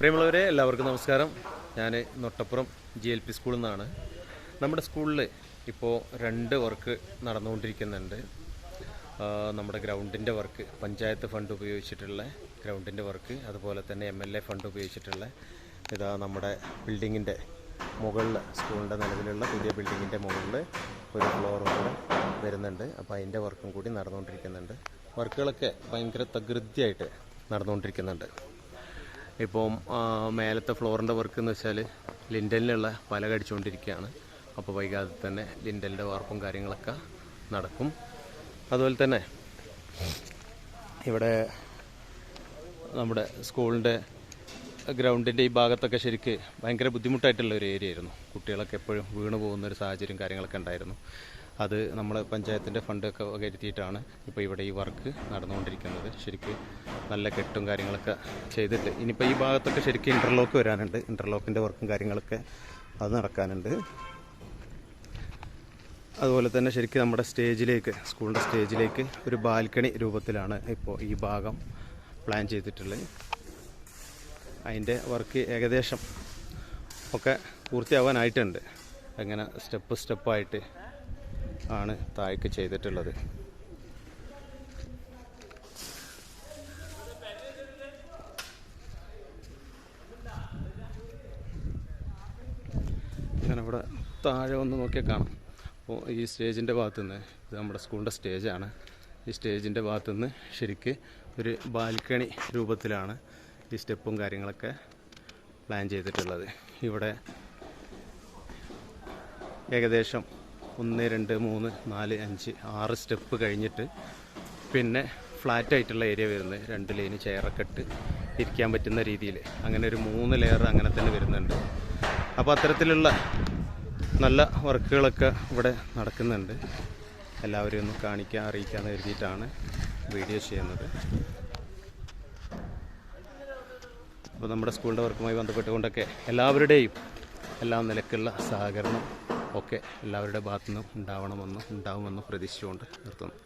പ്രിയമുള്ളവരെ, എല്ലാവർക്കും നമസ്കാരം. ഞാൻ നൊട്ടപ്പുറം GLP സ്കൂളിൽ നിന്നാണ്. നമ്മുടെ സ്കൂളിൽ ഇപ്പോൾ 2 വർക്ക് നടന്നുകൊണ്ടിരിക്കുന്നുണ്ട്. നമ്മുടെ ഗ്രൗണ്ടിൻ്റെ വർക്ക്, പഞ്ചായത്ത് ഫണ്ട് ഉപയോഗിച്ചിട്ടുള്ള ഗ്രൗണ്ടിൻ്റെ വർക്ക്, അതുപോലെ തന്നെ MLA ഫണ്ട് ഉപയോഗിച്ചിട്ടുള്ള നമ്മുടെ ബിൽഡിങ്ങിൻ്റെ മുകളിൽ, സ്കൂളിൻ്റെ നിലവിലുള്ള പുതിയ ബിൽഡിങ്ങിൻ്റെ മുകളിൽ ഒരു ഫ്ലോറും കൂടെ വരുന്നുണ്ട്. അപ്പോൾ അതിൻ്റെ വർക്കും കൂടി നടന്നുകൊണ്ടിരിക്കുന്നുണ്ട്. വർക്കുകളൊക്കെ ഭയങ്കര തകൃതിയായിട്ട് നടന്നുകൊണ്ടിരിക്കുന്നുണ്ട്. ഇപ്പം മേലത്തെ ഫ്ലോറിൻ്റെ വർക്ക് എന്ന് വെച്ചാൽ ലിൻഡലിനുള്ള പല കടിച്ചുകൊണ്ടിരിക്കുകയാണ്. അപ്പോൾ വൈകാതെ തന്നെ ലിൻഡലിൻ്റെ വാർപ്പും കാര്യങ്ങളൊക്കെ നടക്കും. അതുപോലെ തന്നെ ഇവിടെ നമ്മുടെ സ്കൂളിൻ്റെ ഗ്രൗണ്ടിൻ്റെ ഈ ഭാഗത്തൊക്കെ ശരിക്ക് ഭയങ്കര ബുദ്ധിമുട്ടായിട്ടുള്ള ഒരു ഏരിയ ആയിരുന്നു. കുട്ടികളൊക്കെ എപ്പോഴും വീണ് പോകുന്നൊരു സാഹചര്യം കാര്യങ്ങളൊക്കെ ഉണ്ടായിരുന്നു. അത് നമ്മൾ പഞ്ചായത്തിൻ്റെ ഫണ്ടൊക്കെ കരുതിയിട്ടാണ് ഇപ്പോൾ ഇവിടെ ഈ വർക്ക് നടന്നുകൊണ്ടിരിക്കുന്നത്. ശരിക്ക് നല്ല കെട്ടും കാര്യങ്ങളൊക്കെ ചെയ്തിട്ട് ഇനിയിപ്പോൾ ഈ ഭാഗത്തൊക്കെ ശരിക്കും ഇൻ്റർലോക്ക് വരാനുണ്ട്. ഇൻ്റർലോക്കിൻ്റെ വർക്കും കാര്യങ്ങളൊക്കെ അത് നടക്കാനുണ്ട്. അതുപോലെ തന്നെ ശരിക്കും നമ്മുടെ സ്റ്റേജിലേക്ക്, സ്കൂളിൻ്റെ സ്റ്റേജിലേക്ക് ഒരു ബാൽക്കണി രൂപത്തിലാണ് ഇപ്പോൾ ഈ ഭാഗം പ്ലാൻ ചെയ്തിട്ടുള്ളത്. അതിൻ്റെ വർക്ക് ഏകദേശം ഒക്കെ പൂർത്തിയാവാനായിട്ടുണ്ട്. അങ്ങനെ സ്റ്റെപ്പായിട്ട് ആണ് താഴേക്ക് ചെയ്തിട്ടുള്ളത്. അങ്ങനെ ഇവിടെ താഴെ ഒന്ന് നോക്കിയാൽ കാണാം. അപ്പോൾ ഈ സ്റ്റേജിൻ്റെ ഭാഗത്തുനിന്ന്, ഇത് നമ്മുടെ സ്കൂളിൻ്റെ സ്റ്റേജാണ്. ഈ സ്റ്റേജിൻ്റെ ഭാഗത്തുനിന്ന് ശരിക്ക് ഒരു ബാൽക്കണി രൂപത്തിലാണ് ഈ സ്റ്റെപ്പും കാര്യങ്ങളൊക്കെ പ്ലാൻ ചെയ്തിട്ടുള്ളത്. ഇവിടെ ഏകദേശം 1, 2, 3, 4, 5, 6 സ്റ്റെപ്പ് കഴിഞ്ഞിട്ട് പിന്നെ ഫ്ലാറ്റായിട്ടുള്ള ഏരിയ വരുന്നത് 2 ലൈന് ചെയറൊക്കെ ഇട്ട് ഇരിക്കാൻ പറ്റുന്ന രീതിയിൽ അങ്ങനെ ഒരു 3 ലെയർ അങ്ങനെ തന്നെ വരുന്നുണ്ട്. അപ്പോൾ അത്തരത്തിലുള്ള നല്ല വർക്കുകളൊക്കെ ഇവിടെ നടക്കുന്നുണ്ട്. എല്ലാവരെയും ഒന്ന് അറിയിക്കാമെന്ന് കരുതിയിട്ടാണ് വീഡിയോ ചെയ്യുന്നത്. അപ്പോൾ നമ്മുടെ സ്കൂളിൻ്റെ വർക്കുമായി ബന്ധപ്പെട്ടുകൊണ്ടൊക്കെ എല്ലാവരുടെയും എല്ലാ നിലക്കുള്ള സഹകരണം ഒക്കെ എല്ലാവരുടെ ഭാഗത്തുനിന്നും ഉണ്ടാവുമെന്നും പ്രതീക്ഷിച്ചുകൊണ്ട് നിർത്തുന്നു.